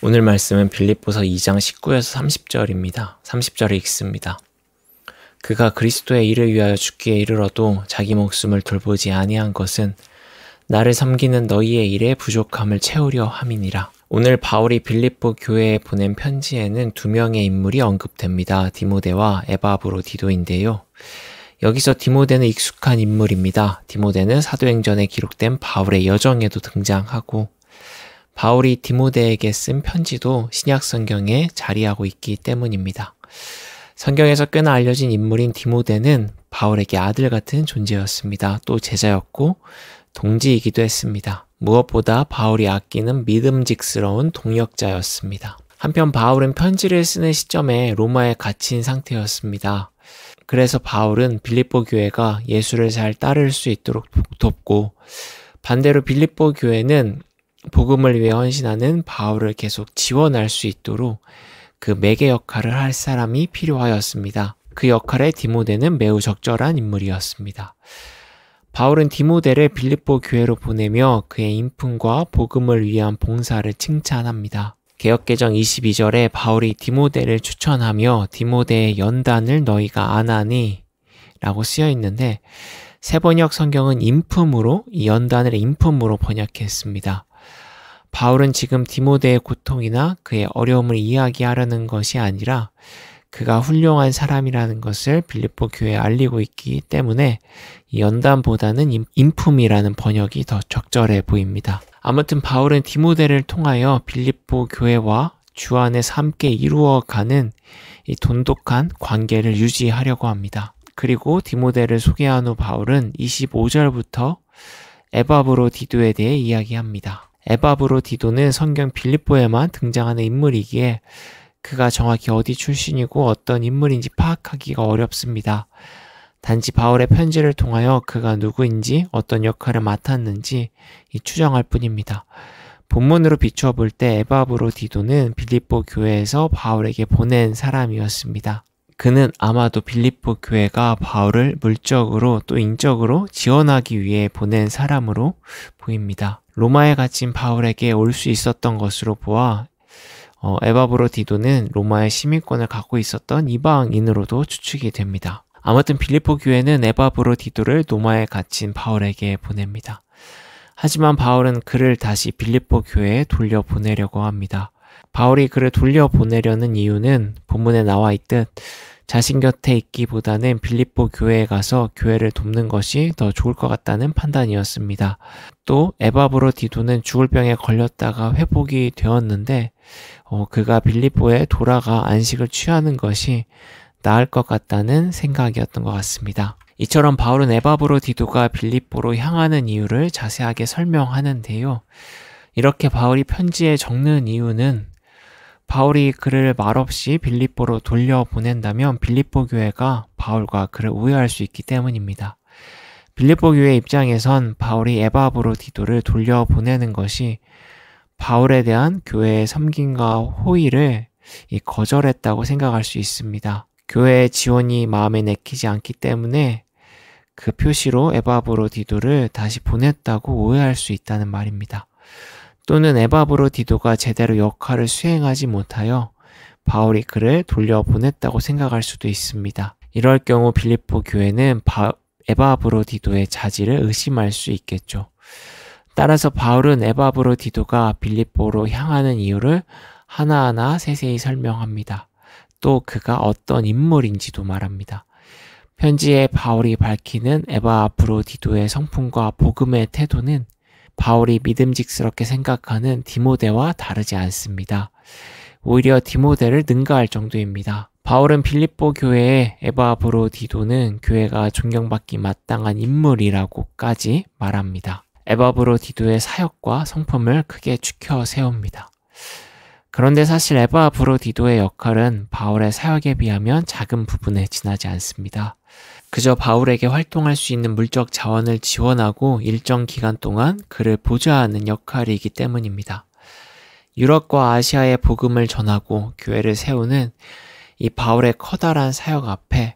오늘 말씀은 빌립보서 2장 19에서 30절입니다. 30절을 읽습니다. 그가 그리스도의 일을 위하여 죽기에 이르러도 자기 목숨을 돌보지 아니한 것은 나를 섬기는 너희의 일에 부족함을 채우려 함이니라. 오늘 바울이 빌립보 교회에 보낸 편지에는 두 명의 인물이 언급됩니다. 디모데와 에바브로디도인데요. 여기서 디모데는 익숙한 인물입니다. 디모데는 사도행전에 기록된 바울의 여정에도 등장하고 바울이 디모데에게 쓴 편지도 신약 성경에 자리하고 있기 때문입니다. 성경에서 꽤나 알려진 인물인 디모데는 바울에게 아들 같은 존재였습니다. 또 제자였고 동지이기도 했습니다. 무엇보다 바울이 아끼는 믿음직스러운 동역자였습니다. 한편 바울은 편지를 쓰는 시점에 로마에 갇힌 상태였습니다. 그래서 바울은 빌립보 교회가 예수를 잘 따를 수 있도록 돕고 반대로 빌립보 교회는 복음을 위해 헌신하는 바울을 계속 지원할 수 있도록 그 매개 역할을 할 사람이 필요하였습니다. 그 역할에 디모데는 매우 적절한 인물이었습니다. 바울은 디모데를 빌립보 교회로 보내며 그의 인품과 복음을 위한 봉사를 칭찬합니다. 개역개정 22절에 바울이 디모데를 추천하며 디모데의 연단을 너희가 안하니 라고 쓰여 있는데 세번역 성경은 인품으로 이 연단을 인품으로 번역했습니다. 바울은 지금 디모데의 고통이나 그의 어려움을 이야기하려는 것이 아니라 그가 훌륭한 사람이라는 것을 빌립보 교회에 알리고 있기 때문에 이 연단보다는 인품이라는 번역이 더 적절해 보입니다. 아무튼 바울은 디모데를 통하여 빌립보 교회와 주 안에서 함께 이루어가는 이 돈독한 관계를 유지하려고 합니다. 그리고 디모데를 소개한 후 바울은 25절부터 에바브로디도에 대해 이야기합니다. 에바브로디도는 성경 빌립보에만 등장하는 인물이기에 그가 정확히 어디 출신이고 어떤 인물인지 파악하기가 어렵습니다. 단지 바울의 편지를 통하여 그가 누구인지 어떤 역할을 맡았는지 추정할 뿐입니다. 본문으로 비추어 볼 때 에바브로디도는 빌립보 교회에서 바울에게 보낸 사람이었습니다. 그는 아마도 빌립보 교회가 바울을 물적으로 또 인적으로 지원하기 위해 보낸 사람으로 보입니다. 로마에 갇힌 바울에게 올 수 있었던 것으로 보아 에바브로디도는 로마의 시민권을 갖고 있었던 이방인으로도 추측이 됩니다. 아무튼 빌립보 교회는 에바브로디도를 로마에 갇힌 바울에게 보냅니다. 하지만 바울은 그를 다시 빌립보 교회에 돌려보내려고 합니다. 바울이 그를 돌려보내려는 이유는 본문에 나와 있듯 자신 곁에 있기보다는 빌립보 교회에 가서 교회를 돕는 것이 더 좋을 것 같다는 판단이었습니다. 또 에바브로디도는 죽을 병에 걸렸다가 회복이 되었는데 그가 빌립보에 돌아가 안식을 취하는 것이 나을 것 같다는 생각이었던 것 같습니다. 이처럼 바울은 에바브로디도가 빌립보로 향하는 이유를 자세하게 설명하는데요. 이렇게 바울이 편지에 적는 이유는 바울이 그를 말없이 빌립보로 돌려보낸다면 빌립보 교회가 바울과 그를 오해할 수 있기 때문입니다. 빌립보 교회 입장에선 바울이 에바브로디도를 돌려보내는 것이 바울에 대한 교회의 섬김과 호의를 거절했다고 생각할 수 있습니다. 교회의 지원이 마음에 내키지 않기 때문에 그 표시로 에바브로디도를 다시 보냈다고 오해할 수 있다는 말입니다. 또는 에바브로디도가 제대로 역할을 수행하지 못하여 바울이 그를 돌려보냈다고 생각할 수도 있습니다. 이럴 경우 빌립보 교회는 에바브로디도의 자질을 의심할 수 있겠죠. 따라서 바울은 에바브로디도가 빌립보로 향하는 이유를 하나하나 세세히 설명합니다. 또 그가 어떤 인물인지도 말합니다. 편지에 바울이 밝히는 에바브로디도의 성품과 복음의 태도는 바울이 믿음직스럽게 생각하는 디모데와 다르지 않습니다. 오히려 디모데를 능가할 정도입니다. 바울은 빌립보 교회의 에바브로디도는 교회가 존경받기 마땅한 인물이라고까지 말합니다. 에바브로디도의 사역과 성품을 크게 추켜 세웁니다. 그런데 사실 에바브로디도의 역할은 바울의 사역에 비하면 작은 부분에 지나지 않습니다. 그저 바울에게 활동할 수 있는 물적 자원을 지원하고 일정 기간 동안 그를 보좌하는 역할이기 때문입니다. 유럽과 아시아의 복음을 전하고 교회를 세우는 이 바울의 커다란 사역 앞에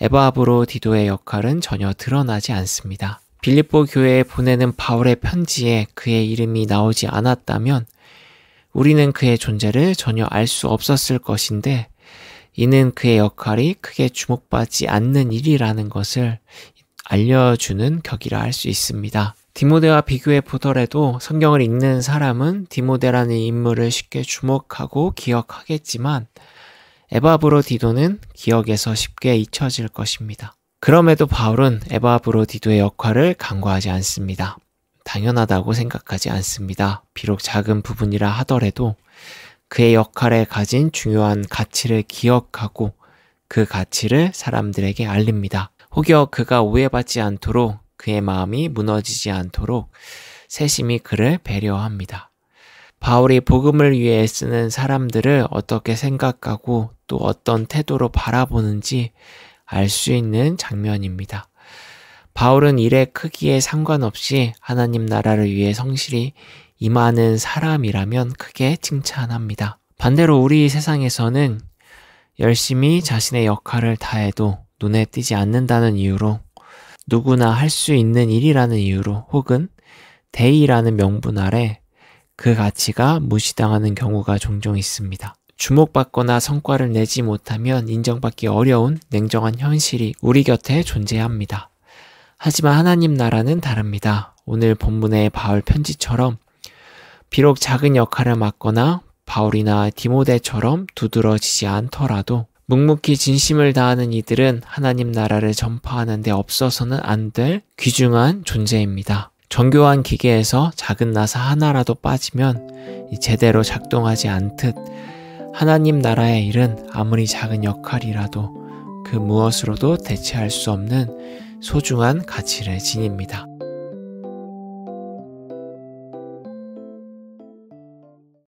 에바브로디도의 역할은 전혀 드러나지 않습니다. 빌립보 교회에 보내는 바울의 편지에 그의 이름이 나오지 않았다면 우리는 그의 존재를 전혀 알 수 없었을 것인데 이는 그의 역할이 크게 주목받지 않는 일이라는 것을 알려주는 격이라 할 수 있습니다. 디모데와 비교해 보더라도 성경을 읽는 사람은 디모데라는 인물을 쉽게 주목하고 기억하겠지만 에바브로디도는 기억에서 쉽게 잊혀질 것입니다. 그럼에도 바울은 에바브로디도의 역할을 간과하지 않습니다. 당연하다고 생각하지 않습니다. 비록 작은 부분이라 하더라도 그의 역할에 가진 중요한 가치를 기억하고 그 가치를 사람들에게 알립니다. 혹여 그가 오해받지 않도록 그의 마음이 무너지지 않도록 세심히 그를 배려합니다. 바울이 복음을 위해 쓰는 사람들을 어떻게 생각하고 또 어떤 태도로 바라보는지 알 수 있는 장면입니다. 바울은 일의 크기에 상관없이 하나님 나라를 위해 성실히 임하는 사람이라면 크게 칭찬합니다. 반대로 우리 세상에서는 열심히 자신의 역할을 다해도 눈에 띄지 않는다는 이유로 누구나 할 수 있는 일이라는 이유로 혹은 대의라는 명분 아래 그 가치가 무시당하는 경우가 종종 있습니다. 주목받거나 성과를 내지 못하면 인정받기 어려운 냉정한 현실이 우리 곁에 존재합니다. 하지만 하나님 나라는 다릅니다. 오늘 본문의 바울 편지처럼 비록 작은 역할을 맡거나 바울이나 디모데처럼 두드러지지 않더라도 묵묵히 진심을 다하는 이들은 하나님 나라를 전파하는 데 없어서는 안 될 귀중한 존재입니다. 정교한 기계에서 작은 나사 하나라도 빠지면 제대로 작동하지 않듯 하나님 나라의 일은 아무리 작은 역할이라도 그 무엇으로도 대체할 수 없는 소중한 가치를 지닙니다.